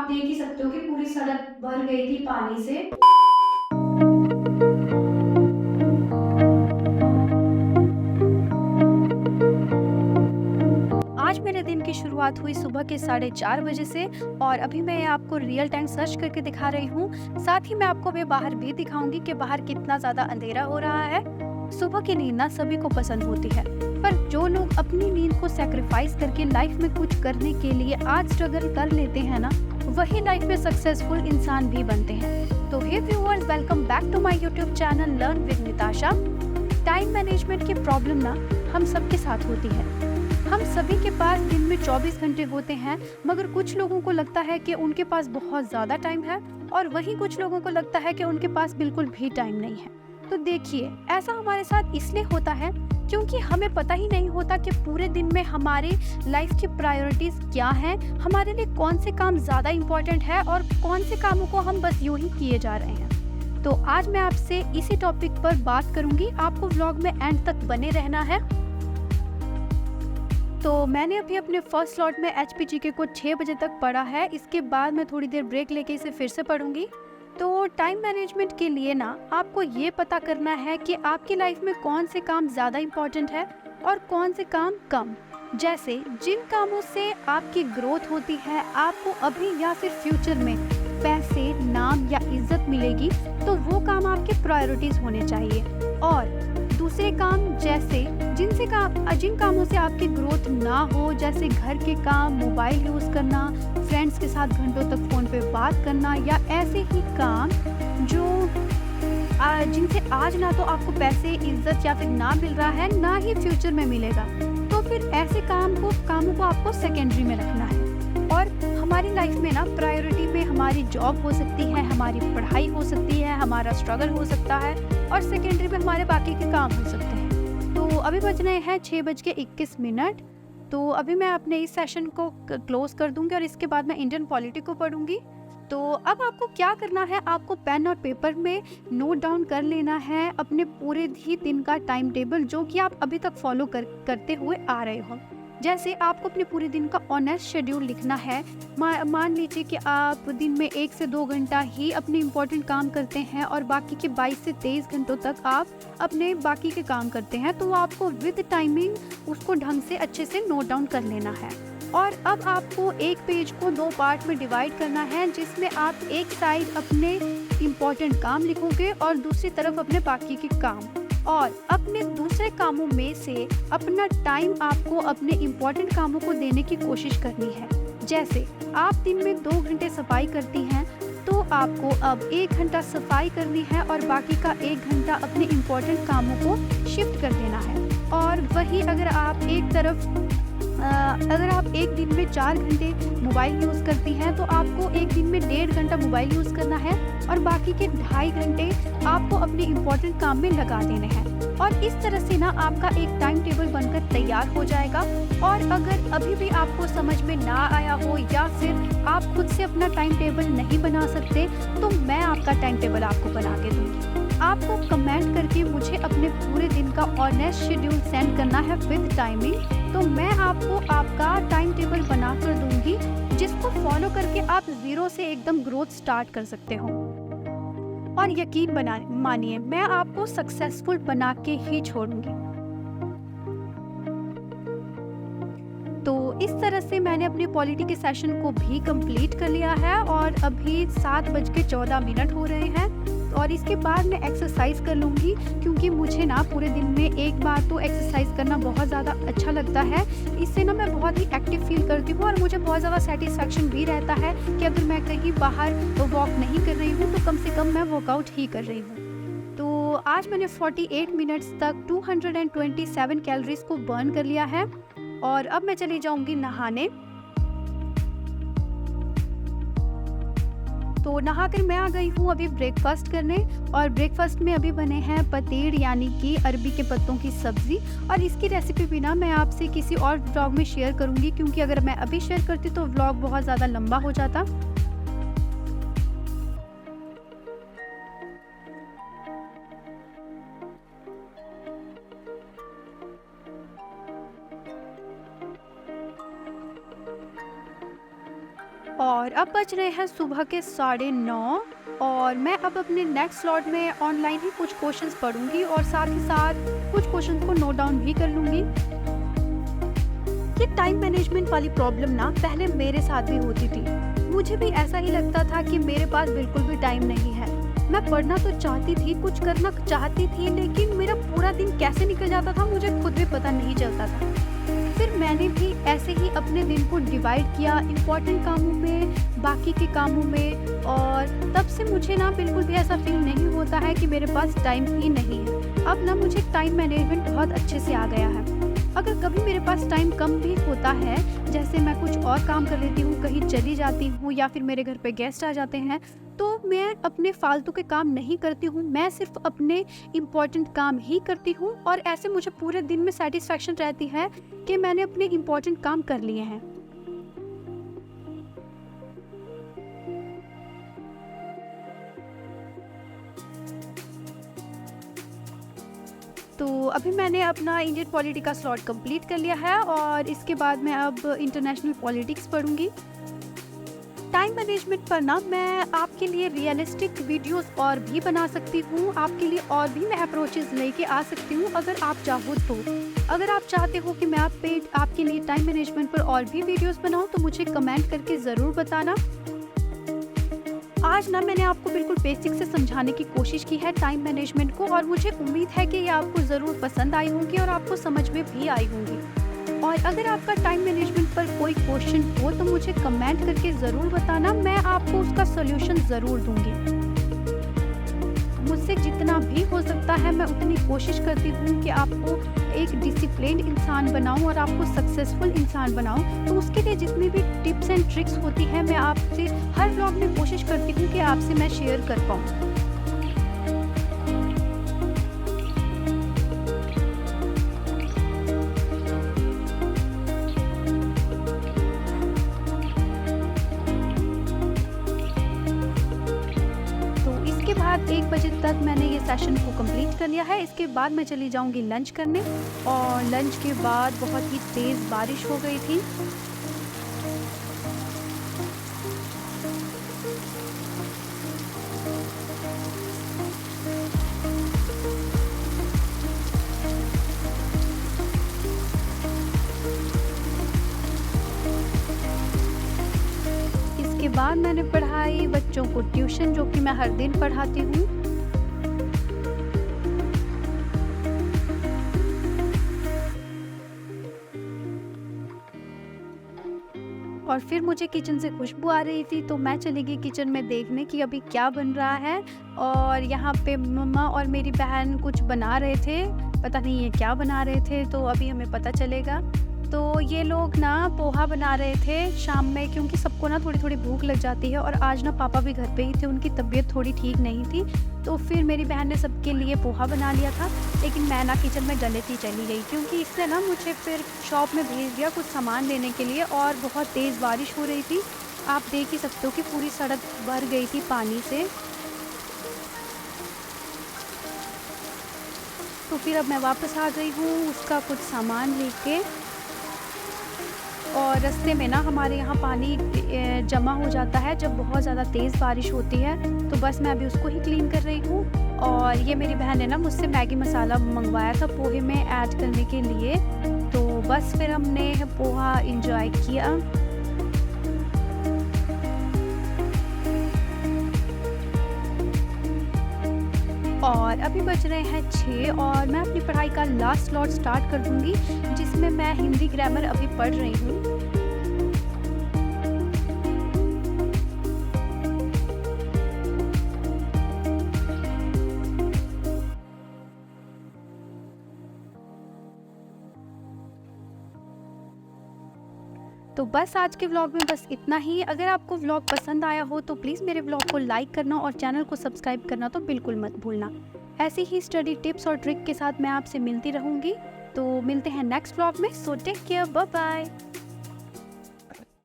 देख ही सकते हो कि पूरी सड़क भर गई थी पानी से। आज मेरे दिन की शुरुआत हुई सुबह के 4:30 बजे से और अभी मैं आपको रियल टाइम सर्च करके दिखा रही हूँ। साथ ही मैं आपको अभी बाहर भी दिखाऊंगी कि बाहर कितना ज़्यादा अंधेरा हो रहा है। सुबह की नींद ना सभी को पसंद होती है, पर जो लोग अपनी नींद को सैक्रिफाइस करके लाइफ में कुछ करने के लिए आज स्ट्रगल कर लेते हैं ना, वही लाइफ में सक्सेसफुल इंसान भी बनते हैं। तो hey viewers, welcome back to my YouTube channel learn with Nitasha. Time management की प्रॉब्लम ना हम सबके साथ होती है। हम सभी के पास दिन में 24 घंटे होते हैं, मगर कुछ लोगों को लगता है कि उनके पास बहुत ज़्यादा टाइम है और वहीं कुछ लोगों को लगता है कि उनके पास बिल्कुल भी टाइम नहीं है। तो देखिए, ऐसा हमारे साथ इसलिए होता है क्योंकि हमें पता ही नहीं होता कि पूरे दिन में हमारी लाइफ की प्रायोरिटीज़ क्या हैं, हमारे लिए कौन से काम ज़्यादा इम्पोर्टेंट है और कौन से कामों को हम बस यूं ही किए जा रहे हैं। तो आज मैं आपसे इसी टॉपिक पर बात करूंगी। आपको व्लॉग में एंड तक बने रहना है। तो मैंने अभी अपने फर्स्ट स्लॉट में HPGK को 6 बजे तक पढ़ा है। इसके बाद मैं थोड़ी देर ब्रेक लेके इसे फिर से पढ़ूंगी। तो टाइम मैनेजमेंट के लिए ना आपको ये पता करना है कि आपकी लाइफ में कौन से काम ज़्यादा इम्पोर्टेंट है और कौन से काम कम। जैसे जिन कामों से आपकी ग्रोथ होती है, आपको अभी या फिर फ्यूचर में पैसे, नाम या इज्जत मिलेगी, तो वो काम आपके प्रायोरिटीज़ होने चाहिए। और दूसरे काम जैसे जिन कामों से आपकी ग्रोथ ना हो, जैसे घर के काम, मोबाइल यूज़ करना, फ्रेंड्स के साथ घंटों तक फ़ोन पे बात करना या ऐसे ही काम जो जिनसे आज ना तो आपको पैसे, इज्जत या फिर ना मिल रहा है, ना ही फ्यूचर में मिलेगा, तो फिर ऐसे कामों को आपको सेकेंडरी में रखना है। और हमारी लाइफ में ना प्रायोरिटी में हमारी जॉब हो सकती है, हमारी पढ़ाई हो सकती है, हमारा स्ट्रगल हो सकता है और सेकेंडरी में हमारे बाकी के काम हो सकते हैं। तो अभी बज रहे हैं 6:21। तो अभी मैं अपने इस सेशन को क्लोज कर दूंगी और इसके बाद मैं इंडियन पॉलिटी को पढ़ूंगी। तो अब आपको क्या करना है, आपको पेन और पेपर में नोट डाउन कर लेना है अपने पूरे ही दिन का टाइम टेबल, जो कि आप अभी तक फॉलो करते हुए आ रहे हो। जैसे आपको अपने पूरे दिन का ऑनेस्ट शेड्यूल लिखना है। मान लीजिए कि आप दिन में 1 से 2 घंटा ही अपने इम्पोर्टेंट काम करते हैं और बाकी के 22 से 23 घंटों तक आप अपने बाकी के काम करते हैं, तो आपको विद टाइमिंग उसको ढंग से अच्छे से नोट डाउन कर लेना है। और अब आपको एक पेज को 2 पार्ट में डिवाइड करना है, जिसमें आप एक साइड अपने इम्पोर्टेंट काम लिखोगे और दूसरी तरफ अपने बाकी के काम। और अपने दूसरे कामों में से अपना टाइम आपको अपने इम्पोर्टेंट कामों को देने की कोशिश करनी है। जैसे आप दिन में 2 घंटे सफाई करती हैं, तो आपको अब 1 घंटा सफाई करनी है और बाकी का 1 घंटा अपने इम्पोर्टेंट कामों को शिफ्ट कर देना है। और वही अगर आप एक दिन में 4 घंटे मोबाइल यूज़ करती हैं, तो आपको एक दिन में 1.5 घंटा मोबाइल यूज़ करना है और बाकी के 2.5 घंटे आपको अपने इम्पोर्टेंट काम में लगा देने हैं। और इस तरह से ना आपका एक टाइम टेबल बनकर तैयार हो जाएगा। और अगर अभी भी आपको समझ में ना आया हो या फिर आप खुद से अपना टाइम टेबल नहीं बना सकते, तो मैं आपका टाइम टेबल आपको बना के दूँगी। आपको कमेंट करके मुझे अपने पूरे दिन का ऑनेस्ट शेड्यूल सेंड करना है विद टाइमिंग, तो मैं आपको आपका टाइम टेबल बना कर दूंगी, जिसको फॉलो करके आप 0 से एकदम ग्रोथ स्टार्ट कर सकते हो। और यकीन मानिए, मैं आपको सक्सेसफुल बना के ही छोड़ूंगी। तो इस तरह से मैंने अपने पॉलिटी के सेशन को भी कंप्लीट कर लिया है और अभी 7:14 हो रहे हैं। और इसके बाद मैं एक्सरसाइज कर लूँगी, क्योंकि मुझे ना पूरे दिन में एक बार तो एक्सरसाइज करना बहुत ज़्यादा अच्छा लगता है। इससे ना मैं बहुत ही एक्टिव फील करती हूँ और मुझे बहुत ज़्यादा सेटिस्फैक्शन भी रहता है कि अगर मैं कहीं बाहर वॉक नहीं कर रही हूँ, तो कम से कम मैं वर्कआउट ही कर रही हूँ। तो आज मैंने 48 मिनट्स तक 227 कैलोरीज को बर्न कर लिया है और अब मैं चली जाऊँगी नहाने। तो नहाकर मैं आ गई हूँ अभी ब्रेकफास्ट करने, और ब्रेकफास्ट में अभी बने हैं पतेड़, यानी कि अरबी के पत्तों की सब्ज़ी। और इसकी रेसिपी भी ना मैं आपसे किसी और व्लॉग में शेयर करूँगी, क्योंकि अगर मैं अभी शेयर करती तो व्लॉग बहुत ज़्यादा लंबा हो जाता। और और अब बज रहे हैं सुबह के 9:30 और मैं अब अपने नेक्स्ट स्लॉट में ऑनलाइन ही कुछ क्वेश्चंस पढ़ूंगी और साथ ही साथ कुछ क्वेश्चंस को नोट डाउन भी कर लूंगी। ये टाइम मैनेजमेंट वाली प्रॉब्लम ना पहले मेरे साथ भी होती थी। मुझे भी ऐसा ही लगता था कि मेरे पास बिल्कुल भी टाइम नहीं है। मैं पढ़ना तो चाहती थी, कुछ करना चाहती थी, लेकिन मेरा पूरा दिन कैसे निकल जाता था मुझे खुद भी पता नहीं चलता था। फिर मैंने भी ऐसे ही अपने दिन को डिवाइड किया इम्पोर्टेंट कामों में, बाकी के कामों में, और तब से मुझे ना बिल्कुल भी ऐसा फील नहीं होता है कि मेरे पास टाइम ही नहीं है। अब ना मुझे टाइम मैनेजमेंट बहुत अच्छे से आ गया है। अगर कभी मेरे पास टाइम कम भी होता है, जैसे मैं कुछ और काम कर लेती हूँ, कहीं चली जाती हूँ या फिर मेरे घर पे गेस्ट आ जाते हैं, तो मैं अपने फालतू के काम नहीं करती हूँ, मैं सिर्फ अपने इम्पोर्टेंट काम ही करती हूँ और ऐसे मुझे पूरे दिन में सेटिस्फैक्शन रहती है कि मैंने अपने इम्पोर्टेंट काम कर लिए हैं। तो अभी मैंने अपना इंडियन पॉलिटी का स्लॉट कंप्लीट कर लिया है और इसके बाद मैं अब इंटरनेशनल पॉलिटिक्स पढ़ूंगी। टाइम मैनेजमेंट पर ना मैं आपके लिए रियलिस्टिक वीडियोस और भी बना सकती हूँ, आपके लिए और भी मैं अप्रोचेस लेके आ सकती हूँ अगर आप चाहो तो। अगर आप चाहते हो कि मैं आपके लिए टाइम मैनेजमेंट पर और भी वीडियोस बनाऊँ तो मुझे कमेंट करके ज़रूर बताना। आज ना मैंने आपको बिल्कुल बेसिक से समझाने की कोशिश की है टाइम मैनेजमेंट को, और मुझे उम्मीद है कि ये आपको ज़रूर पसंद आई होंगी और आपको समझ में भी आई होंगी। और अगर आपका टाइम मैनेजमेंट पर कोई क्वेश्चन हो तो मुझे कमेंट करके ज़रूर बताना, मैं आपको उसका सॉल्यूशन ज़रूर दूंगी। मुझसे जितना भी हो सकता है मैं उतनी कोशिश करती हूँ कि आपको एक डिसिप्लिन्ड इंसान बनाऊँ और आपको सक्सेसफुल इंसान बनाऊँ। तो उसके लिए जितनी भी टिप्स एंड ट्रिक्स होती हैं मैं आपसे हर व्लॉग में कोशिश करती हूँ कि आपसे मैं शेयर कर पाऊँ। इसके बाद 1 बजे तक मैंने ये सेशन को कंप्लीट कर लिया है। इसके बाद मैं चली जाऊंगी लंच करने, और लंच के बाद बहुत ही तेज़ बारिश हो गई थी। इसके बाद मैंने पढ़ाई बच्चों को ट्यूशन, जो कि मैं हर दिन पढ़ाती हूँ। और फिर मुझे किचन से खुशबू आ रही थी तो मैं चली गई किचन में देखने कि अभी क्या बन रहा है। और यहाँ पे मम्मा और मेरी बहन कुछ बना रहे थे, पता नहीं ये क्या बना रहे थे, तो अभी हमें पता चलेगा। तो ये लोग ना पोहा बना रहे थे शाम में, क्योंकि सबको ना थोड़ी थोड़ी भूख लग जाती है, और आज ना पापा भी घर पे ही थे, उनकी तबीयत थोड़ी ठीक नहीं थी, तो फिर मेरी बहन ने सबके लिए पोहा बना लिया था। लेकिन मैं ना किचन में गलत ही चली गई, क्योंकि इसने ना मुझे फिर शॉप में भेज दिया कुछ सामान लेने के लिए, और बहुत तेज़ बारिश हो रही थी। आप देख ही सकते हो कि पूरी सड़क भर गई थी पानी से। तो फिर अब मैं वापस आ गई हूँ उसका कुछ सामान लेके, और रास्ते में ना हमारे यहाँ पानी जमा हो जाता है जब बहुत ज़्यादा तेज़ बारिश होती है, तो बस मैं अभी उसको ही क्लीन कर रही हूँ। और ये मेरी बहन ने ना मुझसे मैगी मसाला मंगवाया था पोहे में ऐड करने के लिए, तो बस फिर हमने पोहा एंजॉय किया। और अभी बज रहे हैं 6 और मैं अपनी पढ़ाई का लास्ट स्लॉट स्टार्ट कर दूंगी, जिसमें मैं हिंदी ग्रामर अभी पढ़ रही हूँ। तो बस आज के व्लॉग में बस इतना ही। अगर आपको व्लॉग पसंद आया हो तो प्लीज़ मेरे व्लॉग को लाइक करना और चैनल को सब्सक्राइब करना तो बिल्कुल मत भूलना। ऐसी ही स्टडी टिप्स और ट्रिक के साथ मैं आपसे मिलती रहूँगी। तो मिलते हैं नेक्स्ट व्लॉग में। So take care, bye bye.